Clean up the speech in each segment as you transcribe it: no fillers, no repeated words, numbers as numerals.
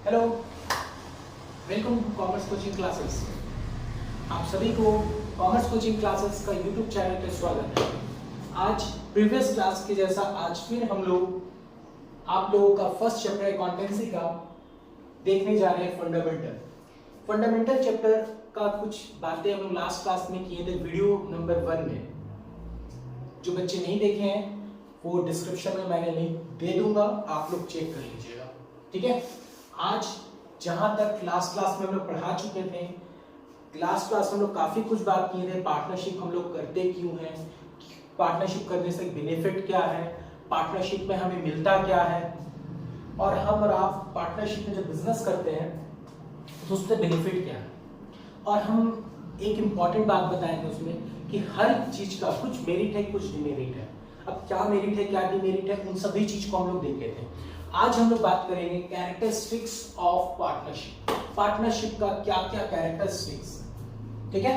Hello, welcome to commerce coaching classes. आप सभी को कॉमर्स कोचिंग क्लासेस का यूट्यूब चैनल पे स्वागत है। आज प्रीवियस क्लास के जैसा आज फिर हम लोग आप लोगों का फर्स्ट चैप्टर अकाउंटेंसी का देखने जा रहे हैं फंडामेंटल चैप्टर का कुछ बातें हम लोग लास्ट क्लास में किए थे वीडियो नंबर 1 में। जो बच्चे नहीं देखे हैं वो डिस्क्रिप्शन में मैंने लिंक दे दूंगा, आप लोग चेक कर लीजिएगा। ठीक है, आज जहां तक लास्ट क्लास में हम लोग पढ़ा चुके थे, लास्ट क्लास में हम लोग काफी कुछ बात किए थे। पार्टनरशिप हम लोग करते क्यों हैं, पार्टनरशिप करने से बेनिफिट क्या है, पार्टनरशिप में हमें मिलता क्या है, और हम और आप पार्टनरशिप में जब बिजनेस करते हैं तो उससे बेनिफिट क्या है। और हम एक इंपॉर्टेंट बात बताएंगे उसमें कि हर चीज का कुछ मेरिट है कुछ डिमेरिट है। अब क्या मेरिट है क्या डिमेरिट है, उन सभी चीज को हम लोग देख लेते हैं। आज हम लोग बात करेंगे कैरेक्टरिस्टिक्स ऑफ पार्टनरशिप। पार्टनरशिप का क्या क्या कैरेक्टरिस्टिक्स, ठीक है।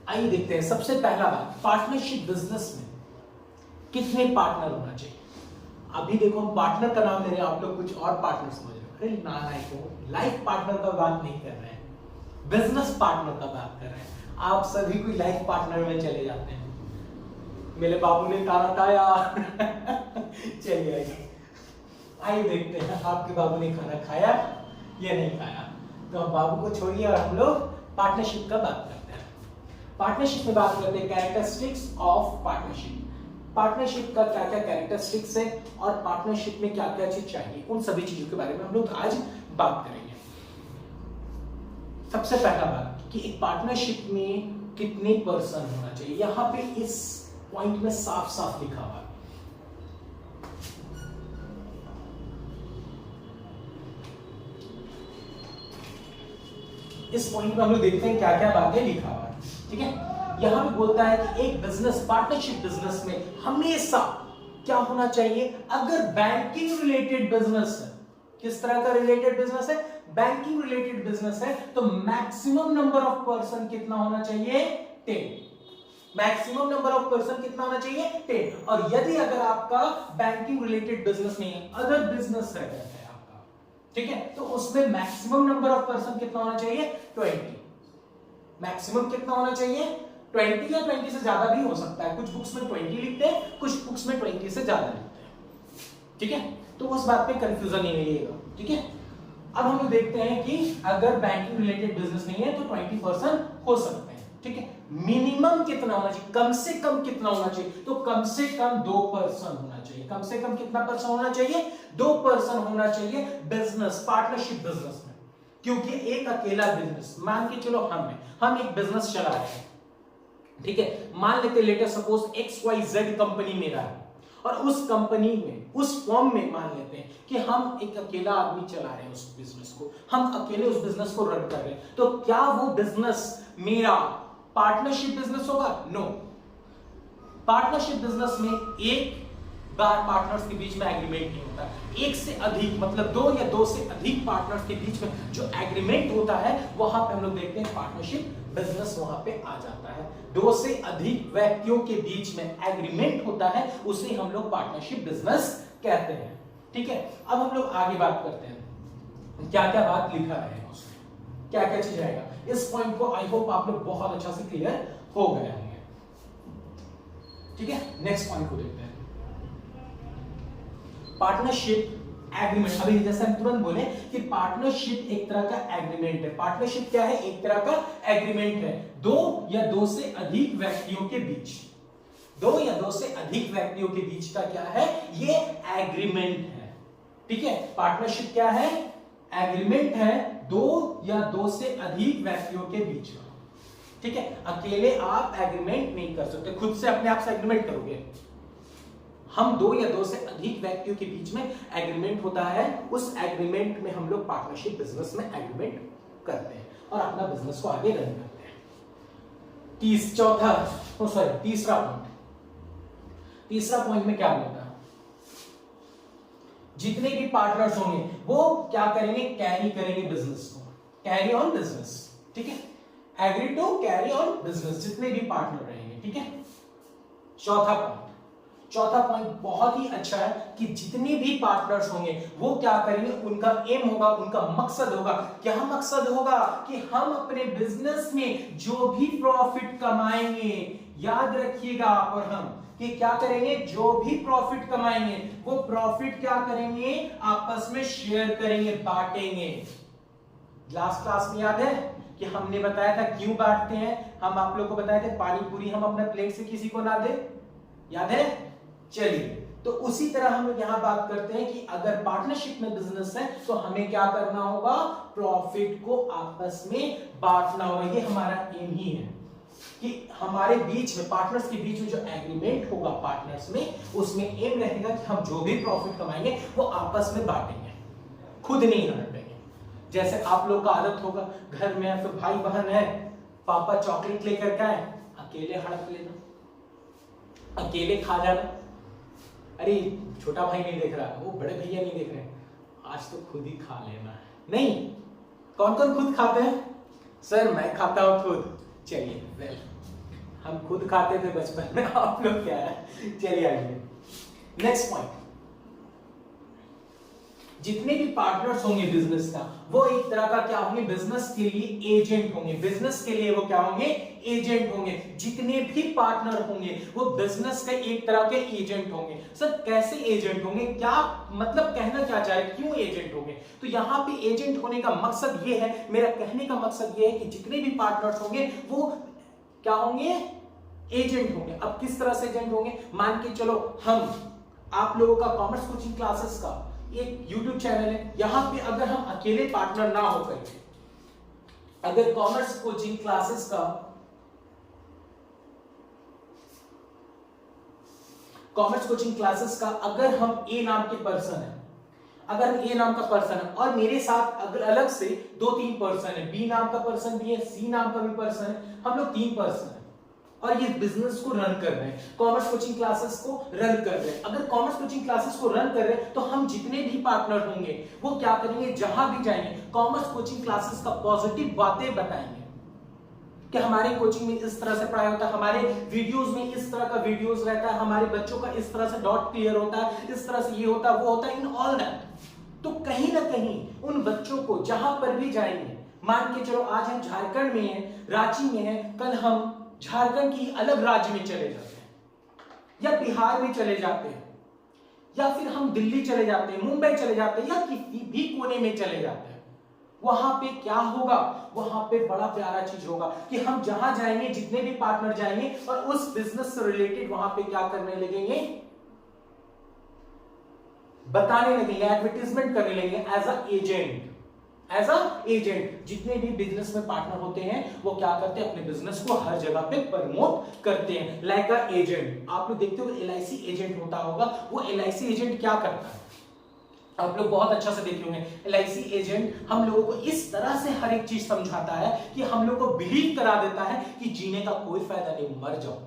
आइए देखते हैं। सबसे पहला बात, पार्टनरशिप बिजनेस में कितने पार्टनर होना चाहिए। अभी देखो हम पार्टनर का नाम ले रहे हैं, आप लोग कुछ और पार्टनर समझ रहे हो। अरे ना, लाइफ पार्टनर का बात नहीं कर रहे हैं, बिजनेस पार्टनर का बात कर रहे हैं। आप सभी कोई लाइफ पार्टनर में चले जाते हैं। मेरे बाबू ने खाना खाया चलिए आइए देखते हैं आपके बाबू ने खाना खाया या नहीं खाया। तो हम बाबू को छोड़िए और हम लोग पार्टनरशिप का बात करते हैं। पार्टनरशिप में बात करते हैं कैरेक्टरिस्टिक्स ऑफ पार्टनरशिप। पार्टनरशिप का क्या क्या कैरेक्टरिस्टिक्स है और पार्टनरशिप में क्या क्या चीज चाहिए, उन सभी चीजों के बारे में हम लोग आज बात करेंगे। सबसे पहला बात कि एक पार्टनरशिप में कितने पर्सन होना चाहिए। यहां पे इस पॉइंट में साफ साफ लिखा हुआ है। इस पॉइंट में हम लोग देखते हैं क्या क्या बातें लिखा हुआ है। ठीक है, यहां पे बोलता है कि एक बिजनेस, पार्टनरशिप बिजनेस में हमेशा क्या होना चाहिए। अगर बैंकिंग रिलेटेड बिजनेस है, किस तरह का रिलेटेड बिजनेस है, बैंकिंग रिलेटेड बिजनेस है, तो मैक्सिमम नंबर ऑफ पर्सन कितना होना चाहिए, 10। मैक्सिमम नंबर ऑफ पर्सन कितना होना चाहिए, 10। और यदि अगर आपका बैंकिंग रिलेटेड बिजनेस नहीं है, अदर बिजनेस है आपका, ठीक है, तो उसमें मैक्सिमम नंबर ऑफ पर्सन कितना होना चाहिए, 20। मैक्सिमम कितना होना चाहिए, 20 या 20 से ज्यादा भी हो सकता है। कुछ बुक्स में 20 लिखते हैं, कुछ बुक्स में 20 से ज्यादा लिखते हैं। ठीक है, तो उस बात पे कंफ्यूजन नहीं रहिएगा। ठीक है, अब हम लोग देखते हैं कि अगर बैंकिंग रिलेटेड बिजनेस नहीं है तो 20% हो सकते हैं। ठीक है, मिनिमम कितना होना चाहिए, कम से कम कितना होना चाहिए, तो कम से कम 2% होना चाहिए। कम से कम कितना पर्सन होना चाहिए, 2% होना चाहिए बिजनेस, पार्टनरशिप बिजनेस में। क्योंकि एक अकेला बिजनेस, मान के चलो हम एक बिजनेस चला रहे हैं, ठीक है, मान लेते लेटर सपोज XYZ कंपनी मेरा है, और उस कंपनी में, उस फॉर्म में मान लेते हैं कि हम एक अकेला आदमी चला रहे हैं उस बिजनेस को, हम अकेले उस बिजनेस को रन कर रहे हैं, तो क्या वो बिजनेस मेरा पार्टनरशिप बिजनेस होगा? नो। पार्टनरशिप बिजनेस में एक बार पार्टनर्स के बीच में एग्रीमेंट नहीं होता। एक से अधिक, मतलब 2 या 2 से अधिक पार्टनर्स के बीच में जो एग्रीमेंट होता है, वहां पे हम लोग देखते हैं पार्टनरशिप बिजनेस वहां पे आ जाता है। 2 से अधिक व्यक्तियों के बीच में एग्रीमेंट होता है, उसे हम लोग पार्टनरशिप बिजनेस कहते हैं। ठीक है, अब हम लोग आगे बात करते हैं क्या क्या बात लिखा रहेगा उसमें, क्या क्या चीज रहेगा। इस पॉइंट को आई होप आप लोग बहुत अच्छा से क्लियर हो गए होंगे। ठीक है, नेक्स्ट पॉइंट को देखते हैं, पार्टनरशिप एग्रीमेंट। अभी जैसे हम तुरंत बोले कि पार्टनरशिप एक तरह का एग्रीमेंट है। पार्टनरशिप क्या है, एक तरह का एग्रीमेंट है 2 या 2 से अधिक व्यक्तियों के बीच। 2 या 2 से अधिक व्यक्तियों के बीच का क्या है, ये एग्रीमेंट है। ठीक है, पार्टनरशिप क्या है, एग्रीमेंट है 2 या 2 से अधिक व्यक्तियों के बीच का। ठीक है, अकेले आप एग्रीमेंट नहीं कर सकते, खुद से अपने आप से एग्रीमेंट करोगे। हम 2 या 2 से अधिक व्यक्तियों के बीच में एग्रीमेंट होता है, उस एग्रीमेंट में हम लोग पार्टनरशिप बिजनेस में एग्रीमेंट करते हैं और अपना बिजनेस को आगे रन करते हैं। तीसरा पॉइंट में क्या बोलता है, जितने भी पार्टनर्स होंगे वो क्या करेंगे, कैरी करेंगे बिजनेस को, कैरी ऑन बिजनेस। ठीक है, agree to carry on business, जितने भी पार्टनर रहेंगे। ठीक है, चौथा पॉइंट बहुत ही अच्छा है कि जितने भी पार्टनर्स होंगे वो क्या करेंगे, उनका एम होगा, उनका मकसद होगा। क्या मकसद होगा कि हम अपने बिजनेस में जो भी प्रॉफिट कमाएंगे, याद रखिएगा आप और हम, कि क्या करेंगे, जो भी प्रॉफिट कमाएंगे वो प्रॉफिट क्या करेंगे, आपस में शेयर करेंगे, बांटेंगे। लास्ट क्लास में याद है कि हमने बताया था क्यों बांटते हैं, हम आप लोग को बताए थे पानी पूरी हम अपने प्लेट से किसी को ना दे, याद है। चलिए, तो उसी तरह हम लोग यहां बात करते हैं कि अगर पार्टनरशिप में बिजनेस है तो हमें क्या करना होगा, प्रॉफिट को आपस में बांटना होगा। ये हमारा एम ही है कि हमारे बीच में, पार्टनर्स के बीच में जो एग्रीमेंट होगा पार्टनर्स में, उसमें एम रहेगा कि हम जो भी प्रॉफिट कमाएंगे वो आपस में बांटेंगे, खुद नहीं बांटेंगे। जैसे आप लोग का आदत होगा, घर में है तो भाई बहन है, पापा चॉकलेट लेकर के आए, अकेले हड़प लेना, अकेले खा जाना, अरे छोटा भाई नहीं देख रहा, वो बड़े भैया नहीं देख रहे, आज तो खुद ही खा लेना है। नहीं, कौन कौन खुद खाते हैं? सर मैं खाता हूं खुद। चलिए वेल, हम खुद खाते थे बचपन में, आप लोग क्या है। चलिए आइए नेक्स्ट पॉइंट। जितने भी पार्टनर्स होंगे बिजनेस का, वो एक तरह का क्या होंगे, बिजनेस के लिए एजेंट होंगे। बिजनेस के लिए वो क्या होंगे, एजेंट होंगे। जितने भी पार्टनर होंगे वो बिजनेस के एक तरह के एजेंट होंगे। सर कैसे एजेंट होंगे, क्या मतलब कहना क्या चाह रहे, क्यों एजेंट होंगे? तो यहां पे एजेंट होने का मकसद ये है, मेरा कहने का मकसद ये है कि जितने भी पार्टनर्स होंगे वो क्या होंगे, एजेंट होंगे। अब किस तरह से एजेंट होंगे, मान के चलो हम आप लोगों का कॉमर्स कोचिंग क्लासेस का एक YouTube चैनल है, यहां पे अगर हम अकेले पार्टनर ना होकर, अगर कॉमर्स कोचिंग क्लासेस का अगर हम ए नाम के पर्सन है, अगर ए नाम का पर्सन है और मेरे साथ अगर अलग से 2-3 पर्सन है, बी नाम का पर्सन भी है, सी नाम का भी पर्सन है, हम लोग 3 पर्सन है और ये बिजनेस को रन कर रहे हैं, कॉमर्स कोचिंग क्लासेस को रन कर रहे हैं। अगर कॉमर्स कोचिंग क्लासेस को रन कर रहे हैं तो हम जितने भी पार्टनर होंगे वो क्या करेंगे, जहां भी जाएंगे कॉमर्स कोचिंग क्लासेस का पॉजिटिव बातें बताएंगे कि हमारे कोचिंग में इस तरह से पढ़ाई होता है, हमारे वीडियोस में इस तरह का वीडियोस रहता है, हमारे बच्चों का इस तरह से डॉट क्लियर होता है, इस तरह से ये होता है, वो होता है, इन ऑल दैट। तो कहीं ना कहीं उन बच्चों को जहां पर भी जाएंगे, मान के चलो आज हम झारखंड में हैं, रांची में हैं, कल हम झारखंड की अलग राज्य में चले जाते हैं या बिहार में चले जाते हैं या फिर हम दिल्ली चले जाते हैं, मुंबई चले जाते हैं या किसी भी कोने में चले जाते हैं, वहां पे क्या होगा, वहां पे बड़ा प्यारा चीज होगा कि हम जहां जाएंगे, जितने भी पार्टनर जाएंगे और उस बिजनेस से रिलेटेड वहां पे क्या करने लगेंगे, बताने लगेंगे, एडवर्टाइजमेंट करने लगेंगे as a agent. As a agent जितने भी बिजनेस में पार्टनर होते हैं वो क्या करते हैं, अपने बिजनेस को हर जगह पे प्रमोट करते हैं, लाइक अ एजेंट। आप लोग देखते हो LIC एजेंट होता होगा, वो LIC एजेंट क्या करता है, आप लोग बहुत अच्छा से देखे होंगे। LIC एजेंट हम लोगों को इस तरह से हर एक चीज समझाता है कि हम लोग को बिलीव करा देता है कि जीने का कोई फायदा नहीं, मर जाओ।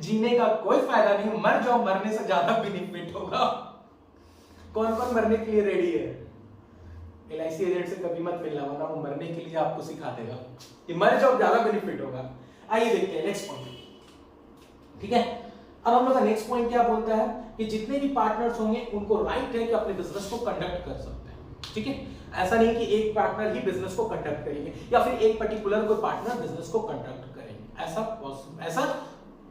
जीने का कोई फायदा नहीं, मर जाओ, मरने से ज्यादा बेनिफिट होगा। कौन कौन मरने के लिए रेडी है? LIC एजेंट से कभी मत मिलना, वरना वो मरने के लिए आपको सिखा देगा कि मर जाओ, ज्यादा बेनिफिट होगा। आइए देखते हैं नेक्स्ट पॉइंट। ठीक है, अब हम लोग का नेक्स्ट पॉइंट क्या बोलता है कि जितने भी पार्टनर्स होंगे उनको राइट है कि अपने बिजनेस को कंडक्ट कर सकते हैं। ठीक है, ऐसा नहीं कि एक पार्टनर ही बिजनेस को कंडक्ट करेंगे या फिर एक पर्टिकुलर कोई पार्टनर बिजनेस को कंडक्ट करेंगे, ऐसा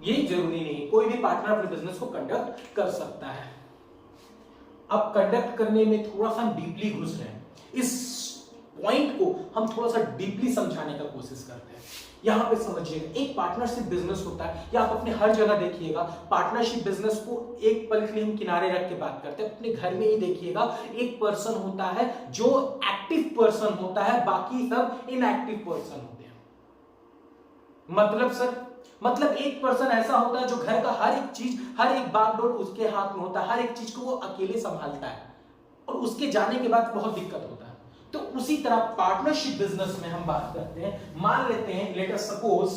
ये जरूरी नहीं, कोई भी पार्टनर अपने बिजनेस को कंडक्ट कर सकता है। अब कंडक्ट करने में थोड़ा सा हम डीपली घुस रहे हैं, इस पॉइंट को हम थोड़ा सा डीपली समझाने का कोशिश करते हैं। यहां पे समझिएगा, एक पार्टनरशिप बिजनेस होता है, या आप अपने हर जगह देखिएगा पार्टनरशिप बिजनेस को एक पल के लिए हम किनारे रख के बात करते हैं। अपने घर में ही देखिएगा, एक पर्सन होता है जो एक्टिव पर्सन होता है, बाकी सब इनएक्टिव पर्सन होते हैं। मतलब सर, मतलब एक पर्सन ऐसा होता है जो घर का हर एक चीज, हर एक बागडोर उसके हाथ में होता है, हर एक चीज को वो अकेले संभालता है और उसके जाने के बाद बहुत दिक्कत होता है। तो उसी तरह पार्टनरशिप बिजनेस में हम बात करते हैं, मान लेते हैं, लेट अस सपोज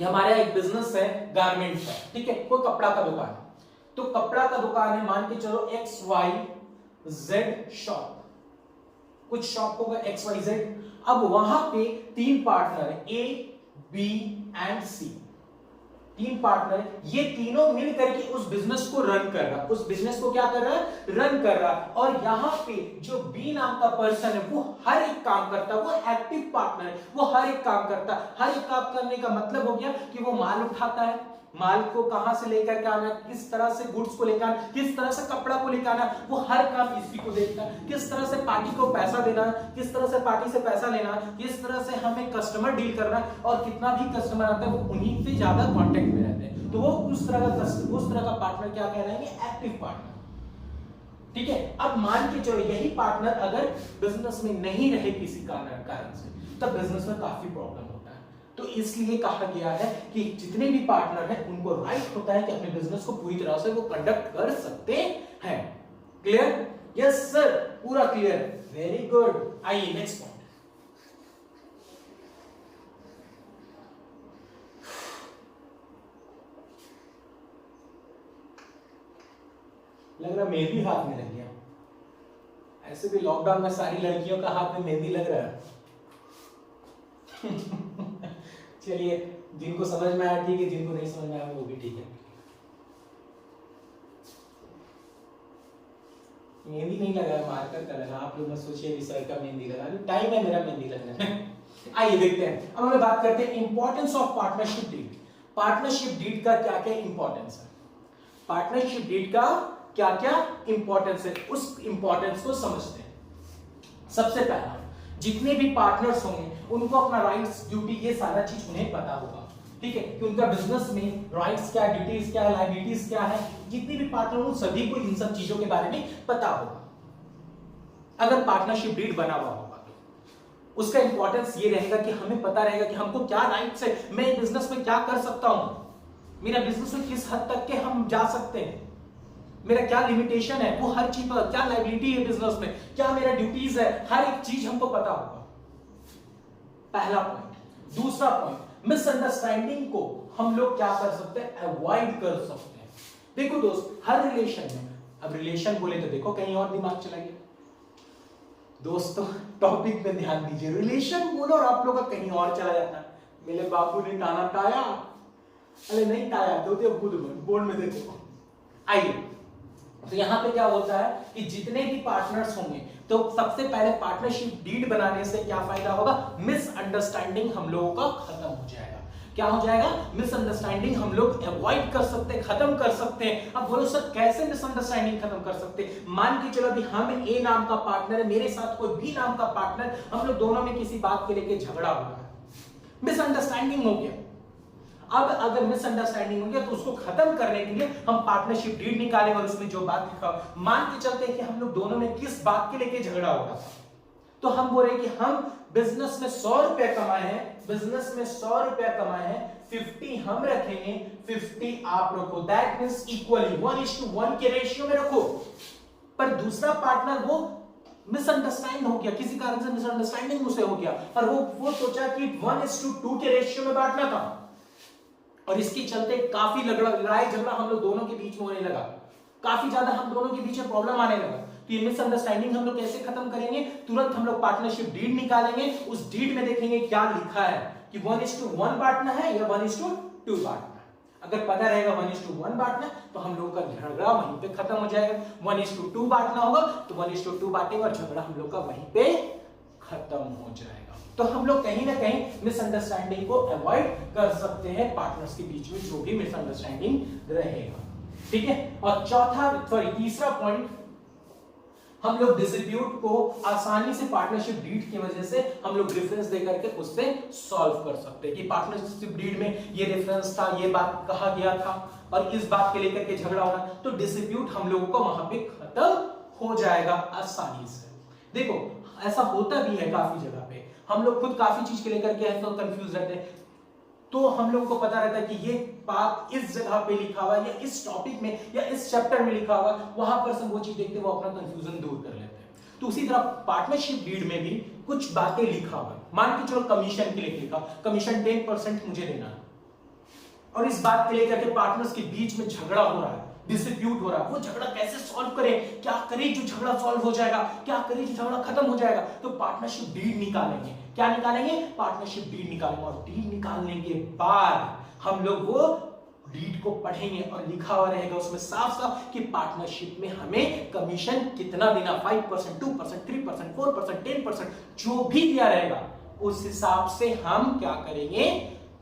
हमारा एक बिजनेस है गारमेंट्स का, ठीक है, कोई कपड़ा का दुकान है, तो कपड़ा का दुकान है, मान के चलो XYZ शॉप, कुछ शॉप होगा XYZ। अब वहां पे 3 पार्टनर है, A, B एंड C, तीन पार्टनर, ये तीनों मिल करके उस बिजनेस को रन कर रहा, उस बिजनेस को क्या कर रहा है, रन कर रहा। और यहां पे जो बी नाम का पर्सन है वो हर एक काम करता है, वो एक्टिव पार्टनर है, वो हर एक काम करता है। हर एक काम करने का मतलब हो गया कि वो माल उठाता है, माल को कहां से लेकर के आना, किस तरह से गुड्स को लेकर आना, किस तरह से कपड़ा को लेकर आना, वो हर काम इसी को देखता है। किस तरह से पार्टी को पैसा देना, किस तरह से पार्टी से पैसा लेना, किस तरह से हमें कस्टमर डील करना, और कितना भी कस्टमर आता है वो उन्हीं से ज्यादा कांटेक्ट में रहते हैं। तो वो उस तरह का पार्टनर क्या कहलाएंगे, एक्टिव पार्टनर। ठीक है, अब मान के चलो यही पार्टनर अगर बिजनेस में नहीं रहे किसी कारण से, तब बिजनेस में काफी प्रॉब्लम होता है। तो इसलिए कहा गया है कि जितने भी पार्टनर हैं उनको राइट होता है कि अपने बिजनेस को पूरी तरह से वो कंडक्ट कर सकते हैं। क्लियर? यस सर, पूरा क्लियर, वेरी गुड। आइए नेक्स्ट पॉइंट। लग रहा मेहंदी हाथ में लग गया। ऐसे भी लॉकडाउन में सारी लड़कियों का हाथ में मेहंदी लग रहा है। चलिए, जिनको समझ में आया ठीक है, जिनको नहीं समझ में आया वो भी ठीक है। मेहंदी नहीं लगा है, मार्कर का लगा। आप लोग मत सोचिए अभी सर का मेहंदी लगा, टाइम है मेरा मेहंदी लगना है। आइए देखते हैं, अब हम बात करते हैं importance of partnership deed. Partnership deed का क्या क्या इंपॉर्टेंस है, पार्टनरशिप डीड का क्या क्या इंपॉर्टेंस है, उस इंपॉर्टेंस को समझते हैं। सबसे पहला, जितने भी पार्टनर्स होंगे उनको अपना राइट्स, ड्यूटी, ये सारा चीज उन्हें पता होगा। ठीक है, कि उनका बिजनेस में राइट्स क्या, ड्यूटीज क्या है, लायबिलिटीज क्या है, जितने भी पार्टनर उन सभी को इन सब चीजों के बारे में पता होगा। अगर पार्टनरशिप डीड बना हुआ होगा तो उसका इंपॉर्टेंस ये रहेगा कि हमें पता रहेगा कि हमको क्या राइट्स है, मैं बिजनेस में क्या कर सकता हूं, मेरा बिजनेस में किस हद तक के हम जा सकते हैं, मेरा क्या लिमिटेशन है, वो हर चीज पर, क्या लायबिलिटी है बिजनेस में, क्या मेरा ड्यूटीज है, हर एक चीज हमको पता होगा। पहला पॉइंट। दूसरा पॉइंट, मिसअंडरस्टैंडिंग को हम लोग क्या कर सकते हैं, अवॉइड कर सकते हैं। देखो दोस्त, हर रिलेशन में, अब रिलेशन बोले तो देखो कहीं और दिमाग चला गया। दोस्तों टॉपिक पे ध्यान दीजिए, रिलेशन बोलो और आप लोग का कहीं और चला जाता है। मेरे बापू ने ताना ताया, अरे नहीं ताया, दो खुद बोर्ड में देखो। आइए, तो यहां पे क्या होता है कि जितने भी पार्टनर्स होंगे तो सबसे पहले पार्टनरशिप डीड बनाने से क्या फायदा होगा, मिसअंडरस्टैंडिंग हम लोगों का खत्म हो जाएगा। क्या हो जाएगा, मिसअंडरस्टैंडिंग हम लोग अवॉइड कर सकते हैं, खत्म कर सकते हैं। अब बोलो सर कैसे मिसअंडरस्टैंडिंग खत्म कर सकते हैं? मान के चलो अभी हम ए नाम का पार्टनर है, मेरे साथ कोई बी नाम का पार्टनर, हम लोग दोनों में किसी बात के लेके झगड़ा हो रहा है, मिसअंडरस्टैंडिंग हो गया। अब अगर मिसअंडरस्टैंडिंग हो गया तो उसको खत्म करने के लिए हम पार्टनरशिप डीड निकालेंगे और उसमें जो बात लिखा, मान के चलते हैं कि हम लोग दोनों में किस बात के लेके झगड़ा हो रहा था, तो हम बोल रहे कि हम बिजनेस में 100 रुपए कमाए हैं, बिजनेस में 100 रुपए कमाए हैं, 50 हम रखेंगे, 50 आप रखो, दैट मींस इक्वली 1:1 के रेशियो में रखो। पर दूसरा पार्टनर वो मिसअंडरस्टैंड हो गया, किसी कारण से मिसअंडरस्टैंडिंग मुझसे हो गया और वो सोचा कि 1:2 के रेशियो में बांटना था, और इसके चलते काफी लड़ाई झगड़ा हम लोग दोनों के बीच में होने लगा, काफी ज्यादा हम दोनों के बीच में प्रॉब्लम आने लगा। तो ये मिसअंडरस्टैंडिंग हम लोग कैसे खत्म करेंगे, तुरंत हम लोग पार्टनरशिप डीड निकालेंगे, उस डीड में देखेंगे क्या लिखा है कि 1:1 बांटना है या 1:2 बांटना है। अगर पता रहेगा 1:1 बांटना तो हम लोगों का झगड़ा वहीं पे खत्म हो जाएगा। 1:2 बांटना होगा तो 1:2 बांटेंगे और झगड़ा हम लोग का वहीं पे खत्म हो जाएगा। तो हम लोग कहीं ना कहीं मिसअंडरस्टैंडिंग को अवॉइड कर सकते हैं, पार्टनर्स के बीच में जो भी मिसअंडरस्टैंडिंग रहेगा। ठीक है, और तीसरा पॉइंट, हम लोग डिस्प्यूट को आसानी से पार्टनरशिप डीड की वजह से हम लोग रेफरेंस देकर के उससे सॉल्व कर सकते हैं कि पार्टनरशिप डीड में ये रेफरेंस था, ये बात कहा गया था और इस बात के लेकर के झगड़ा होना, तो डिस्प्यूट हम लोगों को वहां पे खत्म हो जाएगा आसानी से। देखो ऐसा होता भी है काफी जगह पे, हम लोग खुद काफी चीज के लेकर के ऐसा कंफ्यूज रहते हैं, तो हम लोगों को पता रहता है कि ये बात इस जगह पे लिखा हुआ या इस टॉपिक में या इस चैप्टर में लिखा हुआ, वहां पर सब वो चीज देखते वो अपना कंफ्यूजन दूर कर लेते हैं। तो उसी तरह पार्टनरशिप डीड में भी कुछ बातें लिखा हुआ है, मान के चलो कमीशन के लिए लिखा, कमीशन 10% मुझे देना है, और इस बात के लेकर के पार्टनर्स के बीच में झगड़ा हो रहा है, डिस्प्यूट हो रहा है, वो झगड़ा कैसे सॉल्व करें, क्या करें जो झगड़ा सॉल्व हो जाएगा, क्या करें जो झगड़ा खत्म हो जाएगा, तो पार्टनरशिप डीड निकालेंगे। क्या निकालेंगे, पार्टनरशिप डीड निकालेंगे, और डीड निकालने के बाद हम लोग वो डीड को पढ़ेंगे और लिखा हुआ रहेगा उसमें साफ साफ कि पार्टनरशिप में हमें कमीशन कितना देना, 5%, 2%, 3%, 4%, 10%, जो भी दिया रहेगा उस हिसाब से हम क्या करेंगे,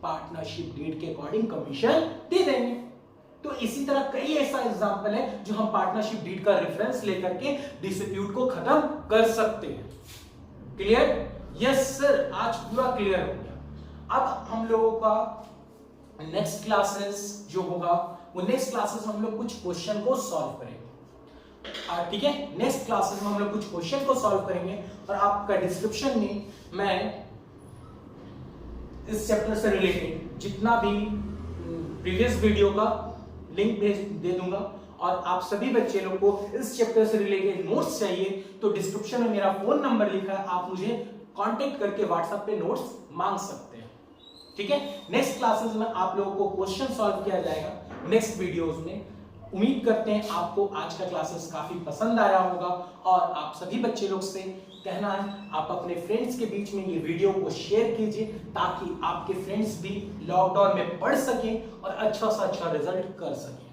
पार्टनरशिप डीड के अकॉर्डिंग कमीशन दे देंगे। तो इसी तरह कई ऐसा एग्जांपल है जो हम पार्टनरशिप डीड का रेफरेंस लेकर के डिस्प्यूट को खत्म कर सकते हैं। क्लियर? यस सर, आज पूरा क्लियर हो गया। अब हम लोगों का नेक्स्ट क्लासेस जो होगा वो नेक्स्ट क्लासेस में हम लोग कुछ क्वेश्चन को सॉल्व करेंगे। ठीक है, नेक्स्ट क्लासेस में हम लोग कुछ क्वेश्चन को सॉल्व करेंगे और आपका डिस्क्रिप्शन में मैं इस चैप्टर से रिलेटेड जितना भी प्रीवियस वीडियो का लिंक दे दूंगा और आप सभी बच्चे लोग को इस चैप्टर से रिलेटेड नोट्स चाहिए तो डिस्क्रिप्शन में मेरा फोन नंबर लिखा है, आप मुझे कांटेक्ट करके व्हाट्सएप पे नोट्स मांग सकते हैं। ठीक है, नेक्स्ट क्लासेस में आप लोगों को क्वेश्चन सॉल्व किया जाएगा नेक्स्ट वीडियोस में। उम्मीद करते हैं आपको आज का क्लासेस काफी पसंद आया होगा और आप सभी बच्चे लोग से कहना है आप अपने फ्रेंड्स के बीच में ये वीडियो को शेयर कीजिए ताकि आपके फ्रेंड्स भी लॉकडाउन में पढ़ सकें और अच्छा से अच्छा रिजल्ट कर सकें।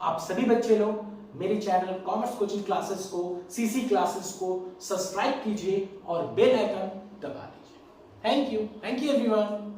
आप सभी बच्चे लोग मेरे चैनल कॉमर्स कोचिंग क्लासेस को, सीसी क्लासेस को सब्सक्राइब कीजिए और बेल आइकन दबा दीजिए। Thank you everyone.